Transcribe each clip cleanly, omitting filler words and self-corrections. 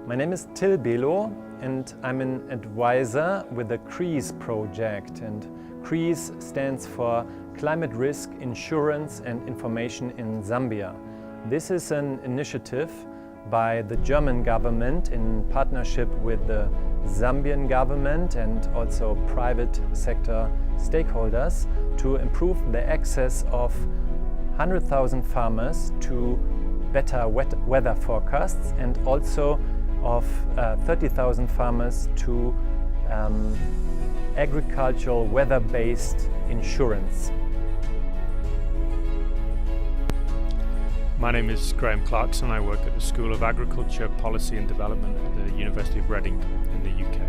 My name is Till Belo and I'm an advisor with the CRIIZ project, and CRIIZ stands for Climate Risk Insurance and Information in Zambia. This is an initiative by the German government in partnership with the Zambian government and also private sector stakeholders to improve the access of 100,000 farmers to better weather forecasts and also of 30,000 farmers to agricultural weather-based insurance. My name is Graham Clarkson. I work at the School of Agriculture, Policy and Development at the University of Reading in the UK.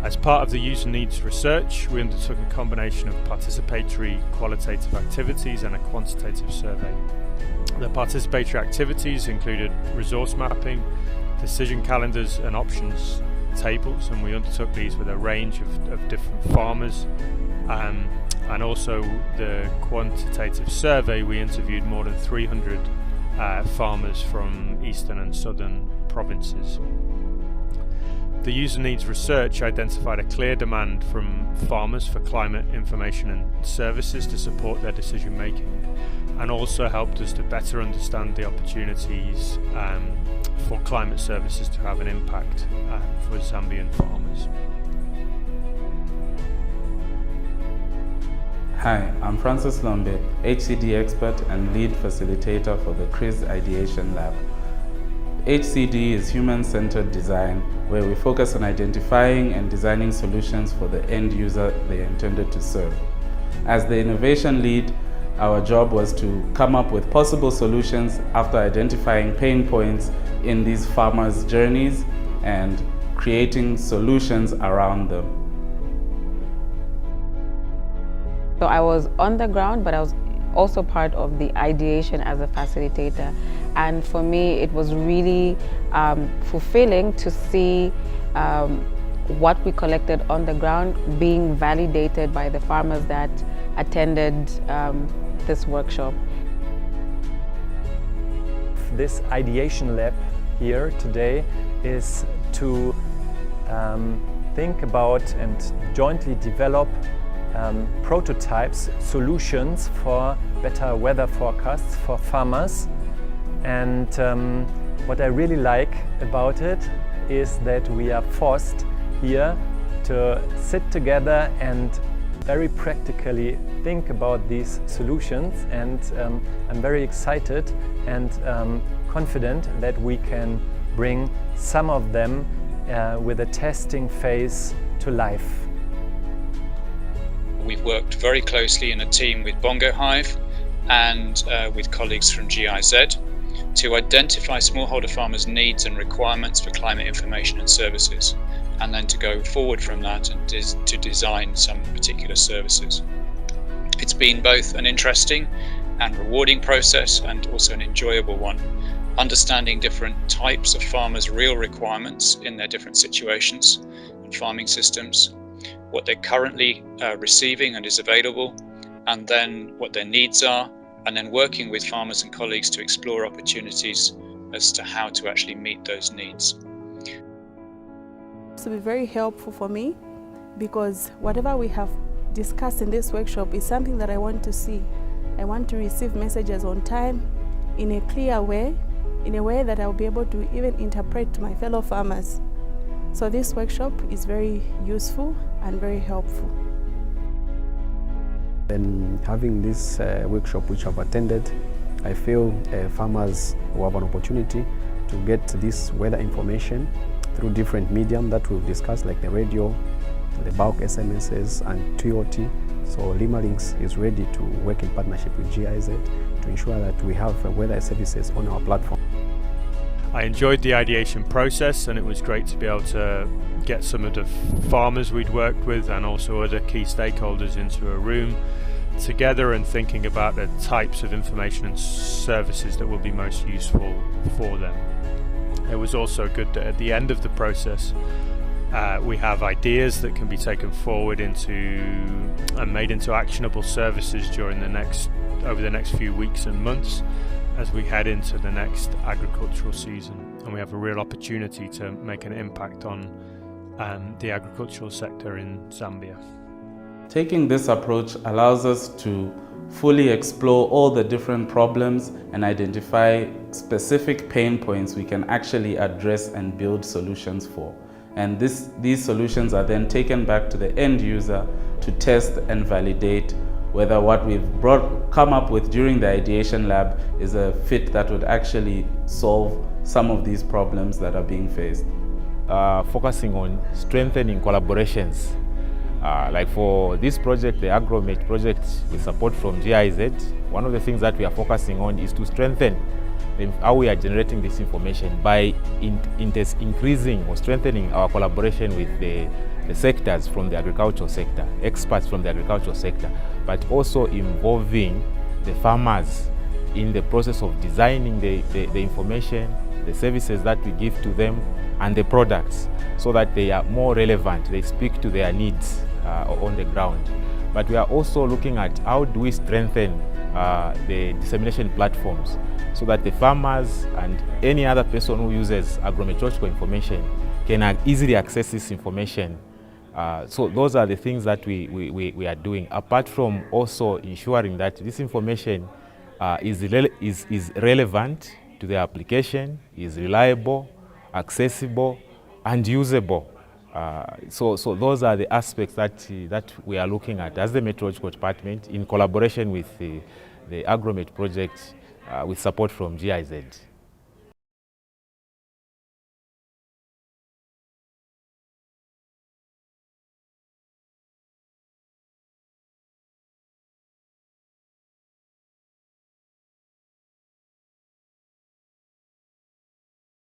As part of the user needs research, we undertook a combination of participatory qualitative activities and a quantitative survey. The participatory activities included resource mapping, decision calendars and options tables, and we undertook these with a range of different farmers. And also the quantitative survey, we interviewed more than 300 farmers from eastern and southern provinces. The user needs research identified a clear demand from farmers for climate information and services to support their decision making, and also helped us to better understand the opportunities for climate services to have an impact for Zambian farmers. Hi, I'm Francis Lombe, HCD expert and lead facilitator for the CRIIZ Ideation Lab. HCD is human-centered design, where we focus on identifying and designing solutions for the end user they are intended to serve. As the innovation lead, our job was to come up with possible solutions after identifying pain points in these farmers' journeys and creating solutions around them. So I was on the ground, but I was also part of the ideation as a facilitator. And for me, it was really fulfilling to see what we collected on the ground being validated by the farmers that attended this workshop. This ideation lab here today is to think about and jointly develop prototypes, solutions for better weather forecasts for farmers. And what I really like about it is that we are forced here to sit together and very practically think about these solutions, and I'm very excited and confident that we can bring some of them with a testing phase to life. We've worked very closely in a team with BongoHive and with colleagues from GIZ to identify smallholder farmers' needs and requirements for climate information and services, and then to go forward from that and to design some particular services. It's been both an interesting and rewarding process and also an enjoyable one, understanding different types of farmers' real requirements in their different situations and farming systems, what they're currently receiving and is available, and then what their needs are, and then working with farmers and colleagues to explore opportunities as to how to actually meet those needs. It will be very helpful for me, because whatever we have discussed in this workshop is something that I want to see. I want to receive messages on time, in a clear way, in a way that I'll be able to even interpret to my fellow farmers. So this workshop is very useful and very helpful. And having this workshop which I've attended, I feel farmers will have an opportunity to get this weather information through different medium that we've discussed, like the radio, the bulk SMSs and TOT. So Limalinks is ready to work in partnership with GIZ to ensure that we have weather services on our platform. I enjoyed the ideation process, and it was great to be able to get some of the farmers we'd worked with and also other key stakeholders into a room together and thinking about the types of information and services that will be most useful for them. It was also good that at the end of the process we have ideas that can be taken forward into and made into actionable services during over the next few weeks and months as we head into the next agricultural season. and we have a real opportunity to make an impact on the agricultural sector in Zambia. Taking this approach allows us to fully explore all the different problems and identify specific pain points we can actually address and build solutions for. And these solutions are then taken back to the end user to test and validate whether what we've come up with during the ideation lab is a fit that would actually solve some of these problems that are being faced. Focusing on strengthening collaborations. Like for this project, the agromate project with support from GIZ, one of the things that we are focusing on is to strengthen how we are generating this information by increasing or strengthening our collaboration with the sectors from the agricultural sector, experts from the agricultural sector, but also involving the farmers in the process of designing the information, the services that we give to them, and the products, so that they are more relevant, they speak to their needs on the ground. But we are also looking at how do we strengthen the dissemination platforms so that the farmers and any other person who uses agrometeorological information can easily access this information. So those are the things that we are doing, apart from also ensuring that this information is relevant to the application, is reliable, accessible, and usable. So those are the aspects that we are looking at as the Meteorological Department in collaboration with the Agromate project with support from GIZ.